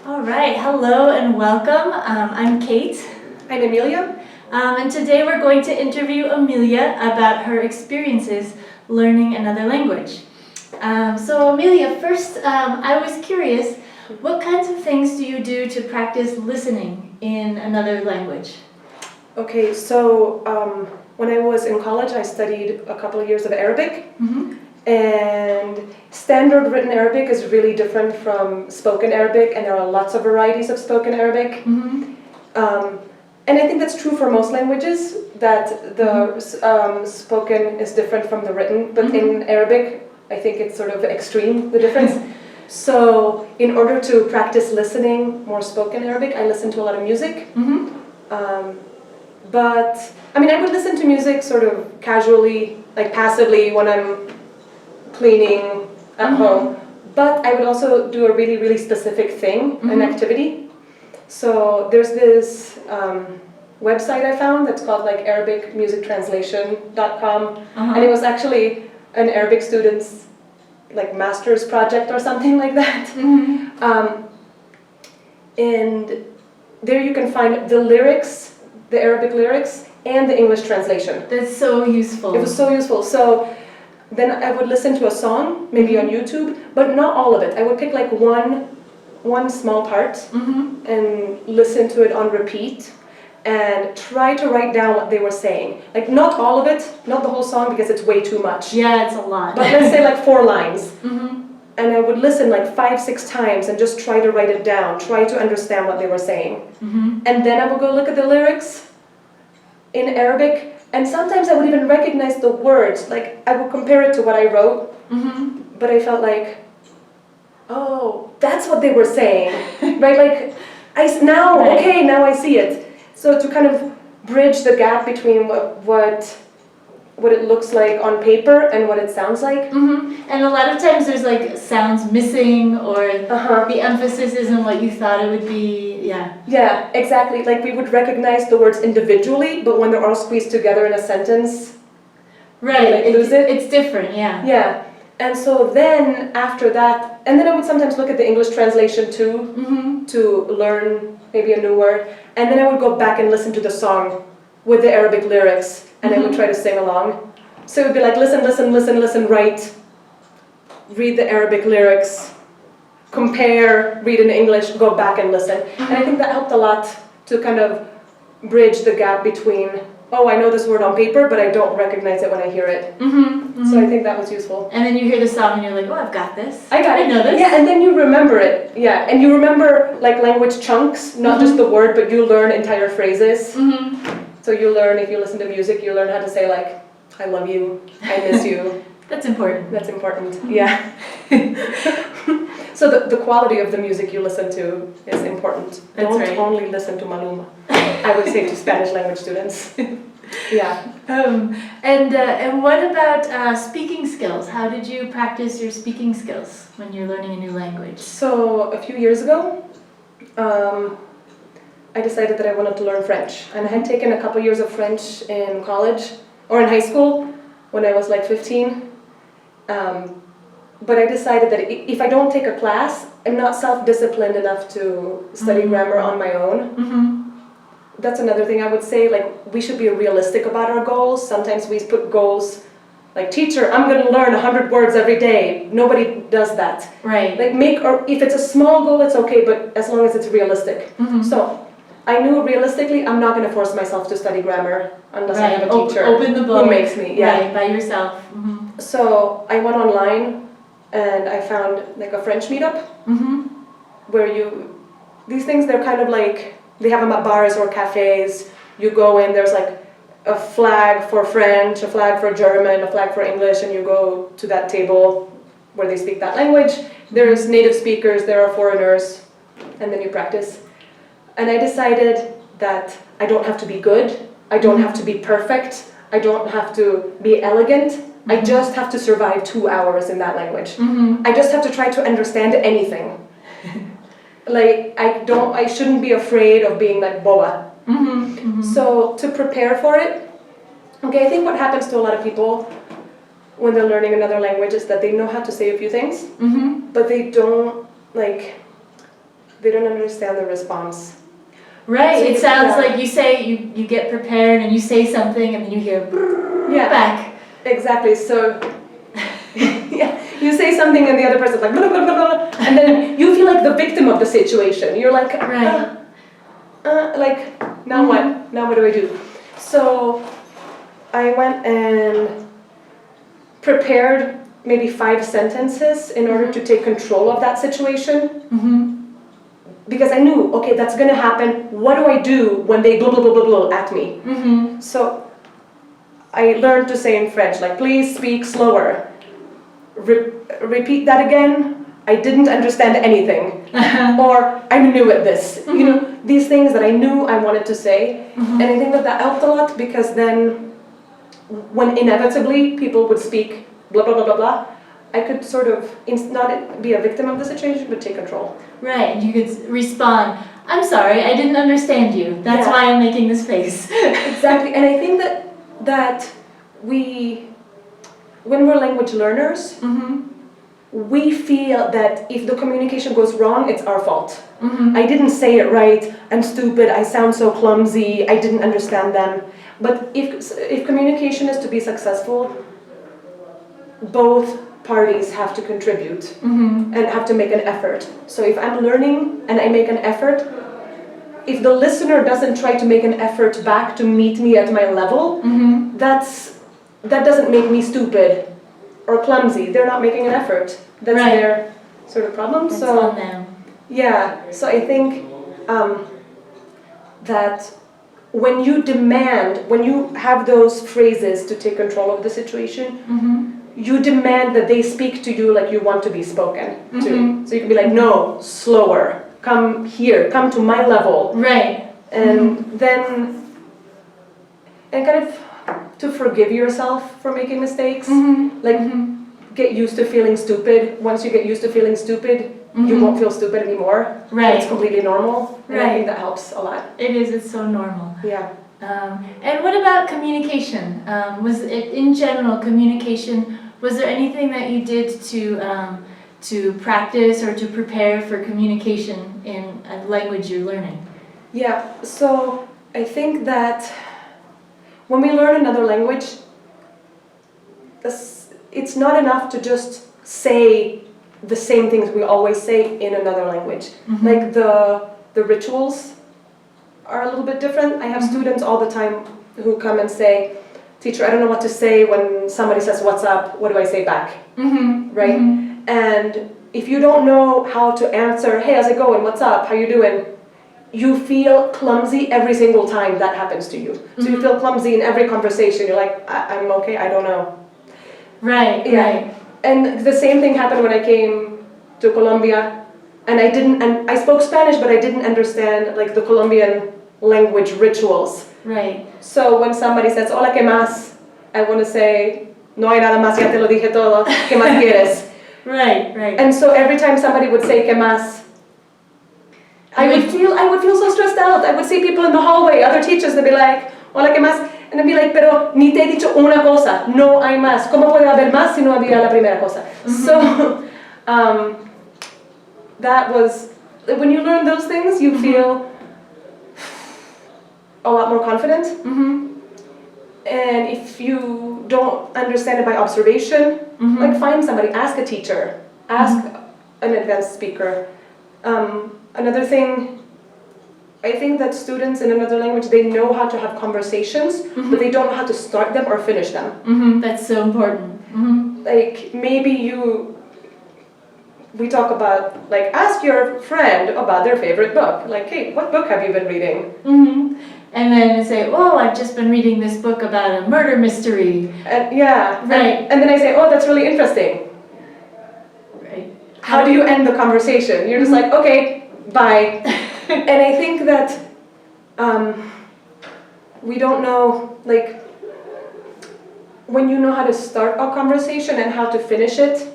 All right, hello and welcome. I'm Kate. I'm Emilia. And today we're going to interview Emilia about her experiences learning another language. So Emilia, first I was curious, what kinds of things do you do to practice listening in another language? Okay, so when I was in college, I studied a couple of years of Arabic. Mm-hmm. And standard written Arabic is really different from spoken Arabic, and there are lots of varieties of spoken Arabic. Mm-hmm. And I think that's true for most languages, that the spoken is different from the written, but in Arabic, I think it's sort of extreme, the difference. So in order to practice listening more spoken Arabic, I listen to a lot of music. But, I mean, I would listen to music sort of casually, like passively when I'm cleaning at home. But I would also do a really, really specific thing, an activity. So there's this website I found that's called like ArabicMusicTranslation.com. And it was actually an Arabic student's like master's project or something like that. And there you can find the lyrics, the Arabic lyrics, and the English translation. That's so useful. It was so useful. So then I would listen to a song, maybe on YouTube, but not all of it. I would pick like one small part and listen to it on repeat and try to write down what they were saying. Like not all of it, not the whole song because it's way too much. Yeah, it's a lot. But let's say like 4 lines. And I would listen like 5-6 times and just try to write it down, try to understand what they were saying. And then I would go look at the lyrics in Arabic, and sometimes I would even recognize the words. Like I would compare it to what I wrote, but I felt like, oh, that's what they were saying, right? Like now I see it. So to kind of bridge the gap between what it looks like on paper and what it sounds like. And a lot of times there's like sounds missing, or the emphasis isn't what you thought it would be. Yeah, exactly. Like we would recognize the words individually, but when they're all squeezed together in a sentence, right, we lose it. It's different, yeah. Yeah. And so then after that, and then I would sometimes look at the English translation too, to learn maybe a new word. And then I would go back and listen to the song with the Arabic lyrics, and I would try to sing along. So it would be like, listen, write, read the Arabic lyrics, compare, read in English, go back and listen. And I think that helped a lot to kind of bridge the gap between, oh, I know this word on paper, but I don't recognize it when I hear it. So I think that was useful. And then you hear the song and you're like, oh, I've got this. I know this. Yeah, and then you remember it. Yeah, and you remember like language chunks, not just the word, but you learn entire phrases. So you learn, if you listen to music, you learn how to say like, I love you, I miss you. That's important. That's important, yeah. So the quality of the music you listen to is important. Don't only listen to Maluma, I would say to Spanish language students. Yeah. And what about speaking skills? How did you practice your speaking skills when you're learning a new language? So a few years ago, I decided that I wanted to learn French. And I had taken a couple years of French in college, or in high school, when I was like 15. But I decided that if I don't take a class, I'm not self-disciplined enough to study grammar on my own. That's another thing I would say, like, we should be realistic about our goals. Sometimes we put goals like, teacher, I'm going to learn 100 words every day. Nobody does that. Right. Like, if it's a small goal, it's okay, but as long as it's realistic. So I knew realistically I'm not going to force myself to study grammar unless I have a teacher Open the book. who makes me. Right, by yourself. So I went online and I found like a French meetup where these things, they're kind of like, they have them at bars or cafes. You go in, there's like a flag for French, a flag for German, a flag for English, and you go to that table where they speak that language. There's native speakers, there are foreigners, and then you practice. And I decided that I don't have to be good, I don't have to be perfect, I don't have to be elegant, I just have to survive 2 hours in that language. I just have to try to understand anything. Like, I shouldn't be afraid of being like boa. So to prepare for it, okay, I think what happens to a lot of people when they're learning another language is that they know how to say a few things, but they don't, like, they don't understand the response. Right. So It you- sounds yeah. like you get prepared and you say something and then you hear Yeah. back. Exactly. So yeah, you say something and the other person's like blah, blah, blah, blah, and then you feel like the victim of the situation. You're like, Right. like now what? Now what do I do? So I went and prepared maybe 5 sentences in order to take control of that situation. Because I knew, okay, that's gonna happen. What do I do when they blah blah blah blah blah at me? So I learned to say in French, like, please speak slower. Repeat that again. I didn't understand anything, or I'm new at this. You know, these things that I knew I wanted to say, and I think that helped a lot because then, when inevitably people would speak blah blah blah blah blah, I could sort of not be a victim of the situation, but take control. Right. You could respond, I'm sorry, I didn't understand you. That's Yeah. why I'm making this face. Exactly, and I think that when we're language learners, we feel that if the communication goes wrong, it's our fault. I didn't say it right, I'm stupid, I sound so clumsy, I didn't understand them. But if communication is to be successful, both parties have to contribute and have to make an effort. So if I'm learning and I make an effort, if the listener doesn't try to make an effort back to meet me at my level, that doesn't make me stupid or clumsy. They're not making an effort. That's Right. their sort of problem. That's So on them. yeah, so I think that when you have those phrases to take control of the situation, you demand that they speak to you like you want to be spoken to. So you can be like, no, slower, come here, come to my level. Right. And then, and kind of to forgive yourself for making mistakes. Like, get used to feeling stupid. Once you get used to feeling stupid, you won't feel stupid anymore. Right. It's completely normal. And I Right. think that helps a lot. It is, it's so normal. Yeah. And what about communication? Was it, in general, communication, was there anything that you did to practice or to prepare for communication in a language you're learning? Yeah, so I think that when we learn another language, it's not enough to just say the same things we always say in another language. Like the rituals are a little bit different. I have students all the time who come and say, teacher, I don't know what to say when somebody says, what's up? What do I say back? Right? And if you don't know how to answer, hey, how's it going? What's up? How you doing? You feel clumsy every single time that happens to you. So you feel clumsy in every conversation. You're like, I'm okay, I don't know. Right, Yeah. right. And the same thing happened when I came to Colombia, and I spoke Spanish, but I didn't understand like the Colombian language rituals. Right. So when somebody says, hola, ¿qué más? I want to say, no hay nada más, ya te lo dije todo, ¿qué más quieres? Right, right. And so every time somebody would say, ¿qué más? I would feel so stressed out. I would see people in the hallway, other teachers, they'd be like, hola, ¿qué más? And I'd be like, pero ni te he dicho una cosa, no hay más. ¿Cómo puede haber más si no había la primera cosa? So, that was, when you learn those things, you feel a lot more confident. And if you don't understand it by observation, like find somebody, ask a teacher, ask an advanced speaker. Another thing, I think that students in another language, they know how to have conversations, but they don't know how to start them or finish them. That's so important. Like maybe we talk about, like, ask your friend about their favorite book. Like, hey, what book have you been reading? And then say, oh, I've just been reading this book about a murder mystery. And yeah, Right. And then I say, oh, that's really interesting. Right. How do you end the conversation? You're just like, okay, bye. And I think that we don't know, like, when you know how to start a conversation and how to finish it,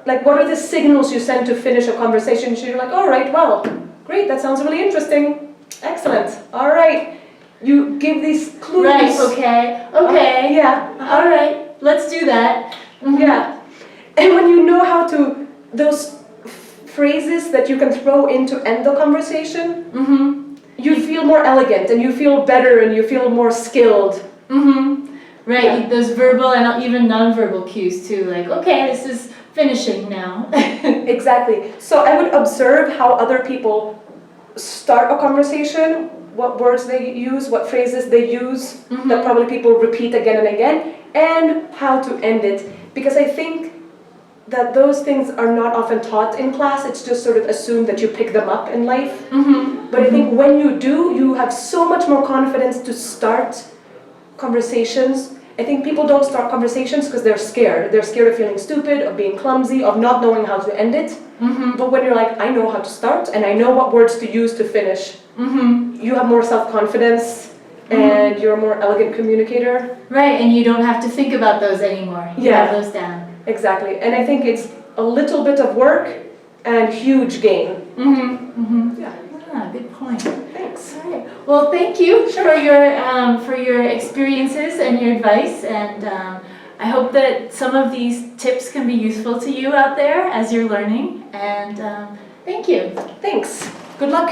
like, what are the signals you send to finish a conversation? So you're like, all right, well, great, that sounds really interesting. Excellent. All right. You give these clues. Right, okay. Yeah. All right, let's do that. Yeah. And when you know how to, those phrases that you can throw in to end the conversation, Mm-hmm. you feel more elegant and you feel better and you feel more skilled. Mm-hmm. Right, Yeah. those verbal and even non-verbal cues too, like, okay, this is finishing now. Exactly. So I would observe how other people start a conversation, what words they use, what phrases they use, that probably people repeat again and again, and how to end it. Because I think that those things are not often taught in class, it's just sort of assumed that you pick them up in life. But I think when you do, you have so much more confidence to start conversations. I think people don't start conversations because they're scared. They're scared of feeling stupid, of being clumsy, of not knowing how to end it. But when you're like, I know how to start and I know what words to use to finish, you have more self-confidence and you're a more elegant communicator. Right, and you don't have to think about those anymore. You Yeah. have those down. Exactly. And I think it's a little bit of work and huge gain. Yeah. Ah, good point. Thanks. All right. Well, thank you for your experiences and your advice, and I hope that some of these tips can be useful to you out there as you're learning. And thank you. Thanks. Good luck.